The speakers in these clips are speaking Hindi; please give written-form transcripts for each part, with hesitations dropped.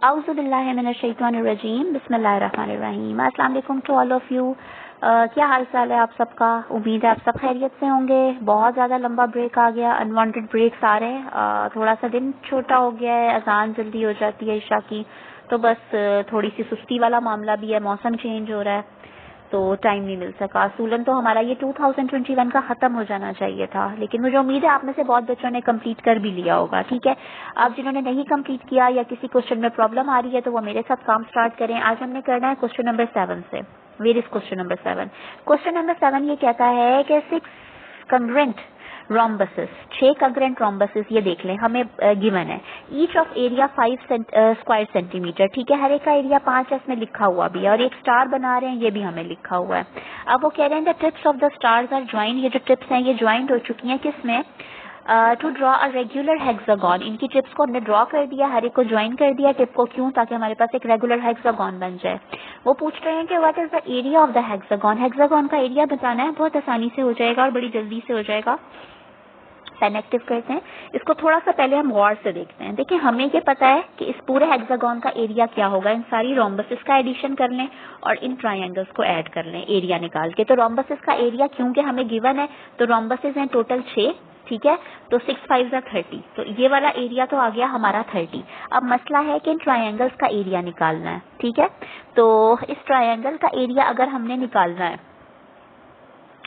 औज़ुबिल्लाहिमिनश्शैतानिर्रजीम बिस्मिल्लाहिर्रहमानिर्रहीम। अस्सलाम वालेकुम टू ऑल ऑफ यू। क्या हाल चाल है आप सबका? उम्मीद है आप सब खैरियत से होंगे। बहुत ज़्यादा लंबा ब्रेक आ गया, अनवांटेड ब्रेक्स आ रहे हैं। थोड़ा सा दिन छोटा हो गया है, अजान जल्दी हो जाती है ईशा की, तो बस थोड़ी सी सुस्ती वाला मामला भी है, मौसम चेंज हो रहा है तो टाइम नहीं मिल सका। असूलन तो हमारा ये 2021 का ख़त्म हो जाना चाहिए था, लेकिन मुझे उम्मीद है आप में से बहुत बच्चों ने कंप्लीट कर भी लिया होगा। ठीक है, आप जिन्होंने नहीं कंप्लीट किया या किसी क्वेश्चन में प्रॉब्लम आ रही है तो वो मेरे साथ काम स्टार्ट करें। आज हमने करना है क्वेश्चन नंबर 7 से। Where is question number 7? Question number 7 ये कहता है कि 6 कंग्रेंट रोम्बसेस, 6 कंग्रेंट रोम्बसेस ये देख लें, हमें गिवन है। Each of area 5 square centimetre. ठीक है, हर एक का एरिया 5 है, इसमें लिखा हुआ भी है, और एक स्टार बना रहे हैं, ये भी हमें लिखा हुआ है। अब वो कह रहे हैं the tips of the stars are joint. ये जो टिप्स हैं ये ज्वाइंट हो चुकी हैं किसमें? To draw a regular hexagon. इनकी टिप्स को हमने ड्रॉ कर दिया, हर एक को ज्वाइन कर दिया टिप को। क्यों? ताकि हमारे पास एक रेगुलर हेक्सागन बन जाए। वो पूछ रहे हैं कि what is the area of the hexagon. Hexagon का एरिया बताना है, बहुत आसानी से हो जाएगा और बड़ी जल्दी से हो जाएगा। पेन एक्टिव करते हैं इसको। थोड़ा सा पहले हम गौर से देखते हैं। देखिए, हमें ये पता है कि इस पूरे हेक्सागन का एरिया क्या होगा। इन सारी रोम्बसेस का एडिशन कर लें और इन ट्रायंगल्स को ऐड कर लें एरिया निकाल के। तो रोम्बसेस का एरिया क्योंकि हमें गिवन है, तो रोम्बसेस हैं टोटल 6। ठीक है, तो 6 5 30, तो ये वाला एरिया तो आ गया हमारा 30। अब मसला है कि इन ट्रायंगल्स का एरिया निकालना है। ठीक है, तो इस ट्रायंगल का एरिया अगर हमने निकालना है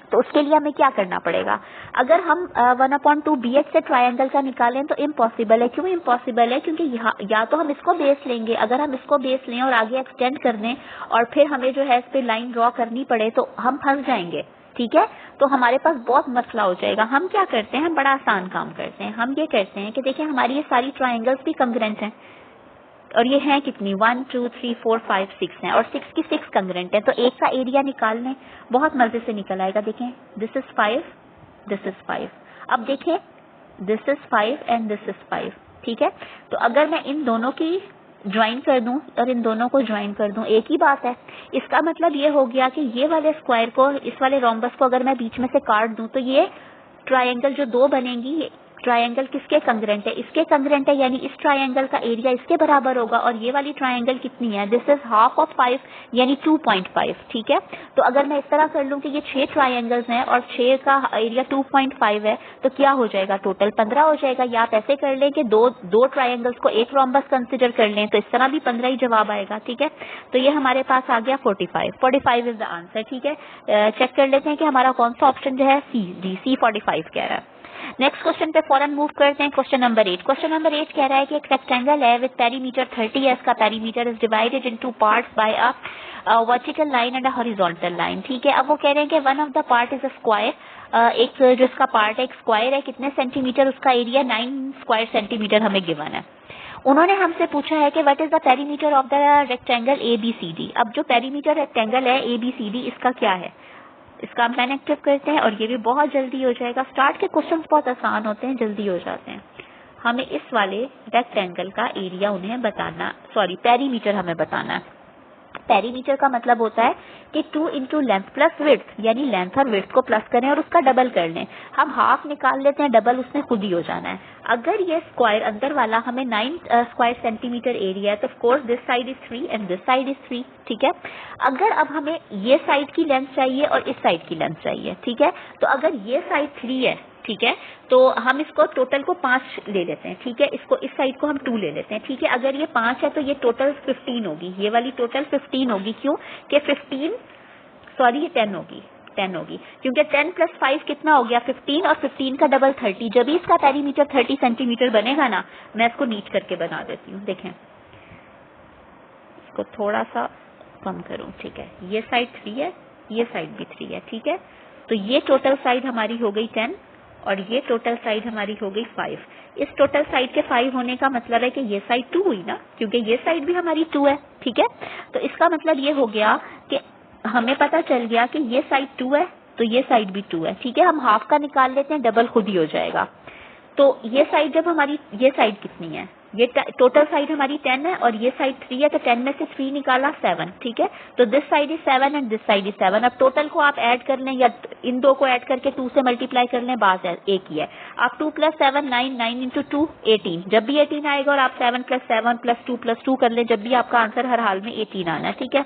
तो उसके लिए हमें क्या करना पड़ेगा? अगर हम 1/2 BH से ट्रायंगल का निकालें तो इम्पॉसिबल है। क्यों इम्पॉसिबल है? क्योंकि या तो हम इसको बेस लेंगे, अगर हम इसको बेस लें और आगे एक्सटेंड कर दें और फिर हमें जो है इस पे लाइन ड्रॉ करनी पड़े तो हम फंस जाएंगे। ठीक है, तो हमारे पास बहुत मसला हो जाएगा। हम क्या करते हैं, हम बड़ा आसान काम करते हैं। हम ये करते हैं कि देखिए हमारी ये सारी ट्रायंगल्स भी कंग्रेंट हैं, और ये हैं कितनी, 1 2 3 4 5 6 हैं, और 6 की 6 कंग्रेंट है। तो एक का एरिया निकाल लें, बहुत मजे से निकल आएगा। देखें, दिस इज 5, दिस इज 5। अब देखें, this is 5 and this is 5। ठीक है, तो अगर मैं इन दोनों की ज्वाइन कर दूं और इन दोनों को ज्वाइन कर दूं, एक ही बात है। इसका मतलब ये हो गया कि ये वाले स्क्वायर को, इस वाले रोम्बस को अगर मैं बीच में से काट दूं तो ये ट्रायंगल जो दो बनेंगी, ये ट्रायंगल किसके कंग्रेंट है? इसके कंग्रेंट है, यानी इस ट्रायंगल का एरिया इसके बराबर होगा। और ये वाली ट्रायंगल कितनी है? दिस इज हाफ ऑफ 5, यानी 2.5। ठीक है, तो अगर मैं इस तरह कर लूं कि ये 6 ट्रायंगल्स हैं और 6 का एरिया 2.5 है, तो क्या हो जाएगा? टोटल 15 हो जाएगा। या आप ऐसे कर लें कि दो ट्रायंगल्स को एक रोम्बस कंसिडर कर लें, तो इस तरह भी 15 ही जवाब आएगा। ठीक है, तो ये हमारे पास आ गया 45 इज द आंसर। ठीक है, चेक कर लेते हैं कि हमारा कौन सा ऑप्शन जो है C 45 कह रहा है। नेक्स्ट क्वेश्चन पे फौरन मूव करते हैं। Question number 8। क्वेश्चन नंबर 8 कह रहा है कि एक रेक्टेंगल है विद पेरीमीटर 30 है। इसका perimeter is divided in 2 parts bye a vertical line and a horizontal line. ठीक है, अब वो कह रहे हैं कि one of the part is a square. एक जो इसका पार्ट है एक स्क्वायर है, कितने सेंटीमीटर उसका एरिया? 9 स्क्वायर सेंटीमीटर हमें गिवन है। उन्होंने हमसे पूछा है कि what is the perimeter of the rectangle ABCD। अब जो पेरीमीटर रेक्टेंगल है ABCD, इसका क्या है? इसका हम पेन एक्टिव करते हैं और ये भी बहुत जल्दी हो जाएगा। स्टार्ट के क्वेश्चंस बहुत आसान होते हैं, जल्दी हो जाते हैं। हमें इस वाले रेक्टेंगल का एरिया उन्हें बताना, सॉरी पेरीमीटर हमें बताना है। पेरीमीटर का मतलब होता है कि 2 इंटू लेंथ प्लस विड्थ, यानी लेंथ और विड्थ को प्लस करें और उसका डबल कर लें। हम हाफ निकाल लेते हैं, डबल उसमें खुद ही हो जाना है। अगर ये स्क्वायर अंदर वाला हमें 9 स्क्वायर सेंटीमीटर एरिया है, तो of course this side is 3 and this side is 3। ठीक है, अगर अब हमें ये साइड की लेंथ चाहिए और इस साइड की लेंथ चाहिए, ठीक है, तो अगर ये साइड 3 है, ठीक है, तो हम इसको टोटल को 5 ले लेते हैं। ठीक है, इसको इस साइड को हम 2 ले लेते हैं। ठीक है, अगर ये 5 है तो ये टोटल 15 होगी, ये वाली टोटल 15 होगी। क्यों कि 15, सॉरी ये 10 होगी, 10 होगी, क्योंकि 10 प्लस 5 कितना हो गया? 15, और 15 का डबल 30। जब भी इसका पेरीमीटर 30 सेंटीमीटर बनेगा ना, मैं इसको नीच करके बना देती हूँ। देखें, इसको थोड़ा सा कम करूँ। ठीक है, ये साइड 3 है, ये साइड भी 3 है। ठीक है, तो ये टोटल साइड हमारी हो गई 10 और ये टोटल साइड हमारी हो गई 5। इस टोटल साइड के 5 होने का मतलब है कि ये साइड 2 हुई ना, क्योंकि ये साइड भी हमारी 2 है। ठीक है, तो इसका मतलब ये हो गया कि हमें पता चल गया कि ये साइड 2 है तो ये साइड भी 2 है। ठीक है, हम हाफ का निकाल लेते हैं, डबल खुद ही हो जाएगा। तो ये साइड जब हमारी, ये साइड कितनी है? ये टोटल साइड हमारी 10 है और ये साइड 3 है, तो 10 में से 3 निकाला 7, ठीक है। तो this side is 7 and this side is 7। अब टोटल को आप ऐड कर लें या इन दो को ऐड करके 2 से मल्टीप्लाई कर लें, बात एक ही है। आप 2 + 7 9, 9 × 2 18, जब भी 18 आएगा और आप 7 + 7 + 2 कर लें, जब भी आपका आंसर हर हाल में 18 आना है, ठीक है।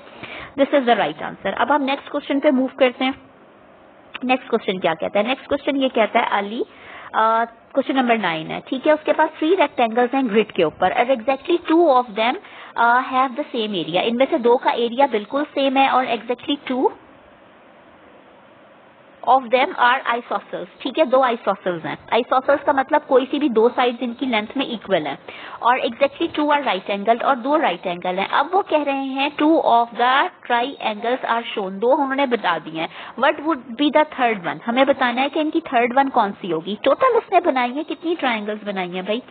This is the right answer. अब हम नेक्स्ट क्वेश्चन पे मूव करते हैं। नेक्स्ट क्वेश्चन क्या कहता है? नेक्स्ट क्वेश्चन ये कहता है अली, क्वेश्चन नंबर 9 है, ठीक है। उसके पास 3 रेक्टेंगल्स हैं ग्रिड के ऊपर और exactly 2 of them have the same area. इनमें से 2 का एरिया बिल्कुल सेम है और exactly 2 of them are isosceles, ठीक है। 2 आइसोसेल्स हैं। आइसोसेल्स का मतलब कोई सी भी 2 साइड्स इनकी लेंथ में इक्वल है और एग्जैक्टली 2 आर राइट एंगल और 2 राइट एंगल हैं। अब वो कह रहे हैं 2 of the triangles are shown, 2 उन्होंने बता दिए हैं। What would be the third one? हमें बताना है कि इनकी थर्ड वन कौन सी होगी। टोटल उसने बनाई है कितनी ट्राइंगल्स बनाई है भाई?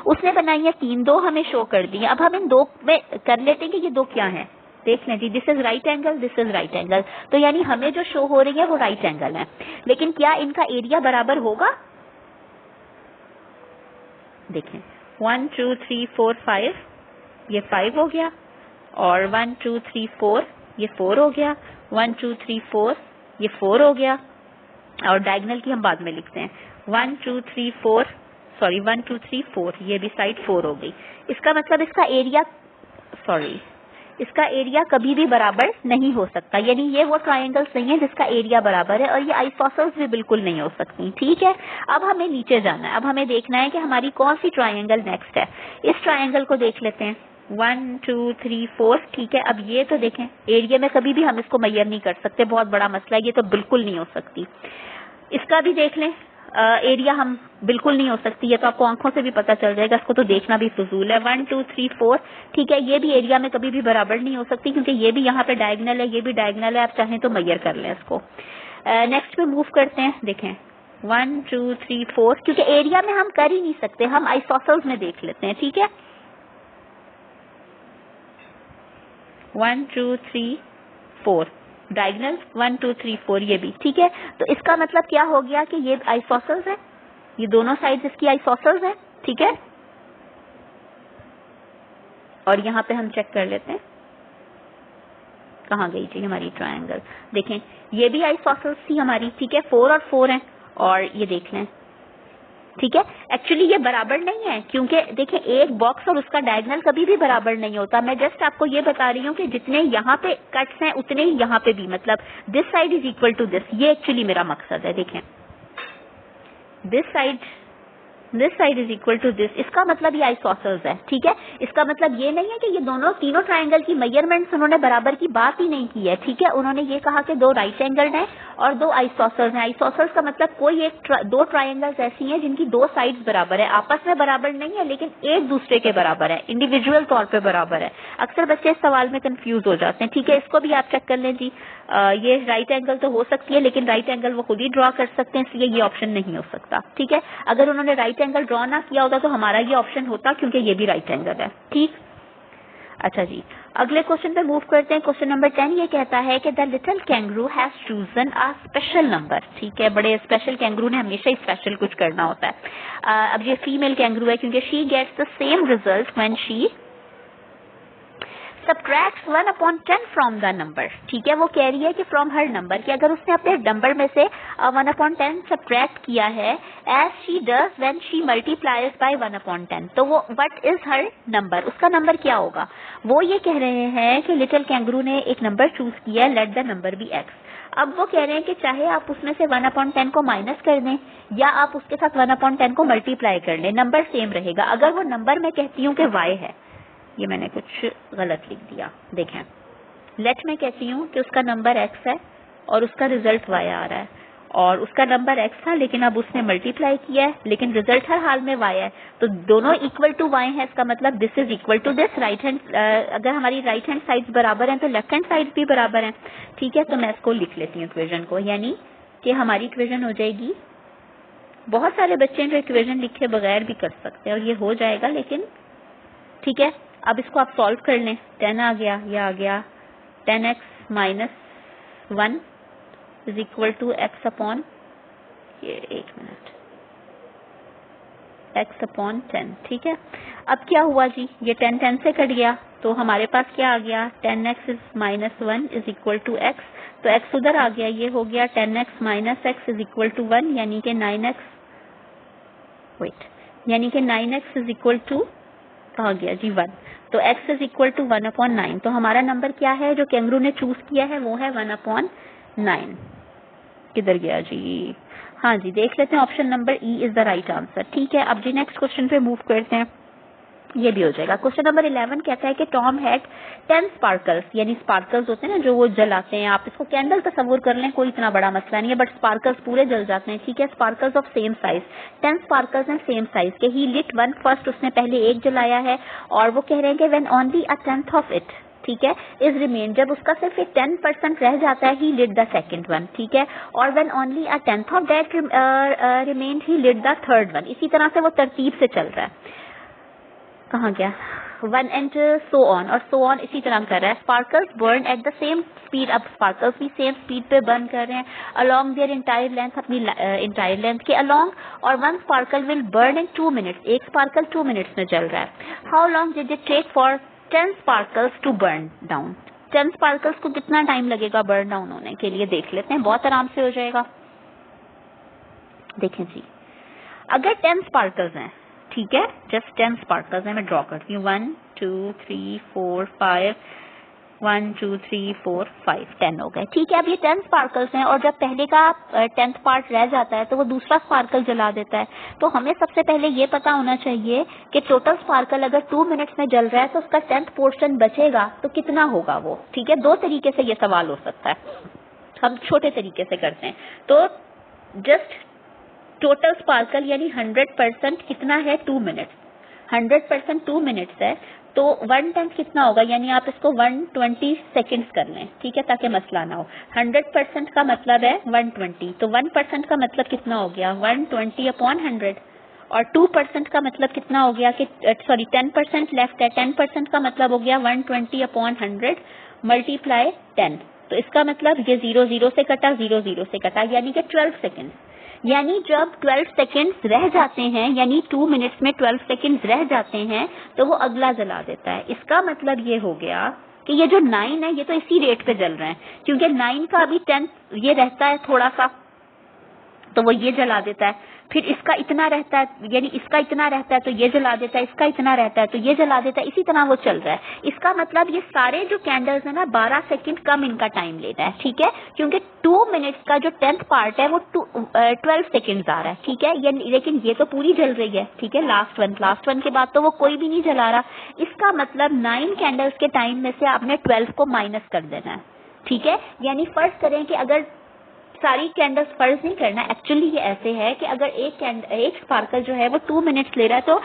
उसने बनाई है 3, 2 हमें शो कर दी है। अब हम इन 2 में कर लेते हैं कि ये 2 क्या है। देख लें जी, this is right angle, this is right angle, तो यानी हमें जो शो हो रही है वो राइट एंगल है। लेकिन क्या इनका एरिया बराबर होगा? देखें 1 2 3 4 5, ये 5 हो गया और 1 2 3 4 ये 4 हो गया, 1 2 3 4 ये 4 हो गया और डायगोनल की हम बाद में लिखते हैं 1 2 3 4, सॉरी 1 2 3 4, ये भी साइड 4 हो गई। इसका मतलब इसका एरिया, सॉरी, इसका एरिया कभी भी बराबर नहीं हो सकता, यानी ये वो ट्रायंगल्स नहीं है जिसका एरिया बराबर है और ये आइसोसेल्स भी बिल्कुल नहीं हो सकती, ठीक है। अब हमें नीचे जाना है। अब हमें देखना है कि हमारी कौन सी ट्रायंगल नेक्स्ट है। इस ट्रायंगल को देख लेते हैं 1 2 3 4, ठीक है। अब ये तो देखें, एरिया में कभी भी हम इसको मेजर नहीं कर सकते, बहुत बड़ा मसला है, ये तो बिल्कुल नहीं हो सकती। इसका भी देख लें, एरिया हम बिल्कुल नहीं हो सकती है, तो आपको आंखों से भी पता चल जाएगा, इसको तो देखना भी फजूल है। 1 2 3 4, ठीक है। ये भी एरिया में कभी भी बराबर नहीं हो सकती क्योंकि ये भी यहाँ पे डायगोनल है, ये भी डायगोनल है, आप चाहें तो मेजर कर लें इसको। नेक्स्ट पे मूव करते हैं। देखें 1 2 3 4, क्योंकि एरिया में हम कर ही नहीं सकते, हम आइसोसेल्स में देख लेते हैं, ठीक है। 1 2 3 4 डायगोनल, 1 2 3 4 ये भी, ठीक है। तो इसका मतलब क्या हो गया कि ये आइसोसेल्स है, ये दोनों साइड्स इसकी आइसोसेल्स है, ठीक है। और यहाँ पे हम चेक कर लेते हैं कहाँ गई थी हमारी ट्रायंगल। देखें ये भी आइसोसेल्स थी हमारी, ठीक है, 4 और 4 हैं और ये देख लें, ठीक है। एक्चुअली ये बराबर नहीं है क्योंकि देखिए एक बॉक्स और उसका डायगोनल कभी भी बराबर नहीं होता। मैं जस्ट आपको ये बता रही हूँ कि जितने यहाँ पे कट्स हैं उतने ही यहाँ पे भी, मतलब this side is equal to this, ये एक्चुअली मेरा मकसद है। देखें this side is equal to this, इसका मतलब ये आइसोसेल्स है, ठीक है। इसका मतलब ये नहीं है कि ये दोनों तीनों ट्रायंगल की मेजरमेंट्स उन्होंने बराबर की बात ही नहीं की है, ठीक है। उन्होंने ये कहा कि 2 राइट एंगल हैं और 2 आइसोसेल्स हैं। आइसोसेल्स का मतलब कोई दो ट्रायंगल्स ऐसी हैं जिनकी 2 साइड्स बराबर है, आपस में बराबर नहीं है लेकिन एक दूसरे के बराबर है, इंडिविजुअल तौर पे बराबर है। अक्सर बच्चे इस सवाल में कंफ्यूज हो जाते हैं, ठीक है। इसको भी आप चेक कर लें जी। ये राइट एंगल तो हो सकती है लेकिन राइट एंगल वो खुद ही ड्रॉ कर सकते हैं, इसलिए ये ऑप्शन नहीं हो सकता, ठीक है। अगर उन्होंने राइट एंगल ड्रॉ ना किया होता तो हमारा ये ऑप्शन होता क्योंकि ये भी राइट एंगल है, ठीक। अच्छा जी, अगले क्वेश्चन पे मूव करते हैं। क्वेश्चन नंबर 10 ये कहता है कि the little kangaroo has chosen a special number, ठीक है। बड़े स्पेशल कैंगरू ने हमेशा ही स्पेशल कुछ करना होता है। अब ये फीमेल कैंगरू है क्योंकि she gets the same result when she subtracts 1/10 from the number, ठीक है। वो कह रही है कि फ्रॉम हर नंबर, कि अगर उसने अपने नंबर में से 1/10 सब्ट्रैक्ट किया है as she does when she multiplies by 1/10, तो वो व्हाट इज हर नंबर, उसका नंबर क्या होगा। वो ये कह रहे हैं कि लिटिल कैंगरू ने एक नंबर चूज किया है, let the number be x। अब वो कह रहे हैं कि चाहे आप उसमें से 1/10 को माइनस कर दें या आप उसके साथ 1/10 को मल्टीप्लाई कर लें, नंबर सेम रहेगा। अगर वो नंबर मैं कहती हूँ कि y है, ये मैंने कुछ गलत लिख दिया, देखें लेट मैं कहती हूँ कि उसका नंबर x है और उसका रिजल्ट y आ रहा है और उसका नंबर x था लेकिन अब उसने मल्टीप्लाई किया है लेकिन रिजल्ट हर हाल में y है, तो दोनों इक्वल टू y है। इसका मतलब this is equal to this, right hand, अगर हमारी राइट हैंड साइड्स बराबर हैं तो लेफ्ट हैंड साइड भी बराबर हैं, ठीक है। तो मैं इसको लिख लेती हूँ इक्वेशन को, यानी कि हमारी इक्वेशन हो जाएगी, बहुत सारे बच्चे जो इक्वेशन लिखे बगैर भी कर सकते हैं और ये हो जाएगा, लेकिन ठीक है। अब इसको आप सॉल्व कर लें, 10 आ गया, ये आ गया 10x - 1 is equal to x upon, ये 1 मिनट, x अपॉन 10, ठीक है। अब क्या हुआ जी, ये 10 से कट गया तो हमारे पास क्या आ गया, 10x is -1 is equal to x, तो x उधर आ गया, ये हो गया 10x minus x is equal to 1, यानी कि 9x, वेट, यानी कि 9x इज इक्वल टू आ गया जी 1, तो x इज इक्वल टू 1/9। तो हमारा नंबर क्या है जो कैंगरू ने चूज किया है, वो है 1/9। किधर गया जी, हाँ जी, देख लेते हैं, option number E is the right answer. ठीक है, अब जी नेक्स्ट क्वेश्चन पे मूव करते हैं, ये भी हो जाएगा। क्वेश्चन नंबर 11 कहता है कि टॉम हैड 10 स्पार्कल्स, यानी स्पार्कल्स होते हैं ना जो वो जलाते हैं, आप इसको कैंडल तस्वुर कर लें, कोई इतना बड़ा मसला नहीं है, बट स्पार्कल्स पूरे जल जाते हैं। ठीक है, sparkles of same size, 10 sparkles हैं सेम साइज के। ही लिट वन फर्स्ट, उसने पहले एक जलाया है, और वो कह रहे हैं कि when only a tenth of it, ठीक है, इज रिमेन, जब उसका सिर्फ एक 10% रह जाता है, he lit the second one. ठीक है, और when only a tenth of that remain, he lit the third one. इसी तरह से वो तरतीब से चल रहा है। कहाँ गया, 1 and so on, और so on इसी तरह कर रहा है। Sparkles burn at the same speed, अब स्पार्कल्स भी सेम स्पीड पे बर्न कर रहे हैं, अलोंग देयर इंटायर लेंथ, अपनी इंटायर लेंथ के अलोंग, और 1 sparkle will burn in 2 minutes, एक स्पार्कल 2 मिनट्स में जल रहा है। How long did it take for 10 sparkles to burn down, 10 sparkles को कितना टाइम लगेगा बर्न डाउन होने के लिए, देख लेते हैं, बहुत आराम से हो जाएगा। देखें जी, अगर 10 स्पार्कल्स हैं, ठीक है, जस्ट 10 स्पार्कल्स हैं, मैं ड्रॉ करती हूँ, 1 2 3 4 5, 1 2 3 4 5, 10 हो गए। ठीक है, अब ये 10 स्पार्कल्स हैं, और जब पहले का 10th पार्ट रह जाता है तो वो दूसरा स्पार्कल जला देता है। तो हमें सबसे पहले ये पता होना चाहिए कि टोटल स्पार्कल अगर 2 मिनट्स में जल रहा है तो उसका 10th पोर्शन बचेगा तो कितना होगा वो। ठीक है, दो तरीके से ये सवाल हो सकता है, हम छोटे तरीके से करते हैं। तो जस्ट टोटल स्पार्कल यानी 100% कितना है, 2 मिनट्स, 100% 2 मिनट्स है, तो 1/10 कितना होगा, यानी आप इसको 120 सेकेंड्स कर लें। ठीक है, ताकि मसला ना हो, 100% का मतलब है 120, तो 1% का मतलब कितना हो गया, 120/100, और 2% का मतलब कितना हो गया कि सॉरी 10% लेफ्ट है, 10% का मतलब हो गया 120/100 मल्टीप्लाई 10, तो इसका मतलब ये 0 0 से कटा, 0 0 से कटा, यानी कि 12 सेकेंड्स। यानी जब 12 सेकेंड्स रह जाते हैं, यानी 2 मिनट्स में 12 सेकेंड्स रह जाते हैं, तो वो अगला जला देता है। इसका मतलब ये हो गया कि ये जो 9 है ये तो इसी रेट पे जल रहे हैं, क्योंकि 9 का अभी 10 ये रहता है थोड़ा सा, तो वो ये जला देता है, फिर इसका इतना रहता है, यानी इसका इतना रहता है तो ये जला देता है, इसका इतना रहता है तो ये जला देता है, इसी तरह वो चल रहा है। इसका मतलब ये सारे जो कैंडल्स है ना 12 सेकंड कम इनका टाइम लेता है। ठीक है, क्योंकि 2 मिनट्स का जो 10th पार्ट है वो 12 सेकेंड्स आ रहा है। ठीक है, लेकिन ये तो पूरी जल रही है। ठीक है, लास्ट वन के बाद तो वो कोई भी नहीं जला रहा। इसका मतलब 9 कैंडल्स के टाइम में से आपने 12 को माइनस कर देना है। ठीक है, यानी फर्ज करें कि अगर सारी कैंडल्स, फर्ज नहीं करना, एक्चुअली ये ऐसे है कि अगर एक स्पार्कल जो है वो 2 मिनट्स ले रहा है तो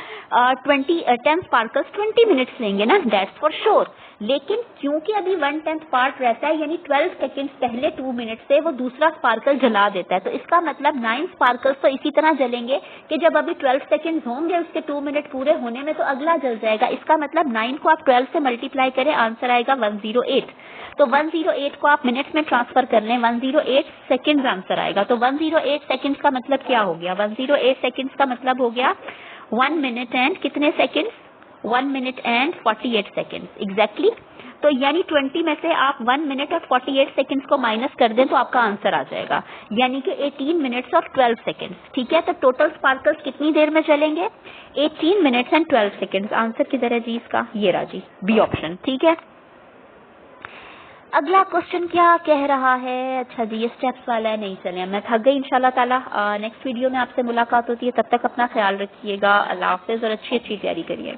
10 स्पार्कल्स 20 मिनट्स लेंगे ना, दैट्स फॉर श्योर। लेकिन क्योंकि अभी 1/10 पार्ट रहता है, यानी 12 सेकेंड्स पहले 2 मिनट से वो दूसरा स्पार्कल जला देता है, तो इसका मतलब 9 स्पार्कल्स तो इसी तरह जलेंगे कि जब अभी 12 सेकेंड्स होंगे उसके 2 मिनट पूरे होने में तो अगला जल जाएगा। इसका मतलब 9 को आप 12 से मल्टीप्लाई करें, आंसर आएगा 108। तो 108 को आप मिनट्स में ट्रांसफर कर लें, 108 सेकेंड्स आंसर आएगा। तो 108 सेकेंड्स का मतलब क्या हो गया, 108 सेकेंड्स का मतलब हो गया 1 मिनट एंड कितने seconds, 1 minute and 48 seconds exactly. तो यानी 20 में से आप 1 मिनट और 48 सेकेंड्स को माइनस कर दें तो आपका आंसर आ जाएगा, यानी कि 18 मिनट्स और 12 सेकेंड्स। ठीक है, तो टोटल स्पार्कल्स कितनी देर में चलेंगे, 18 मिनट्स एंड 12 सेकेंड्स। आंसर किधर है जी इसका, ये रहा जी, बी ऑप्शन। ठीक है, अगला क्वेश्चन क्या कह रहा है, अच्छा जी ये स्टेप्स वाला है, नहीं चले मैं थक गई। इंशाल्लाह ताला नेक्स्ट वीडियो में आपसे मुलाकात होती है, तब तक अपना ख्याल रखिएगा, अल्लाह हाफिज और अच्छी तैयारी करिए।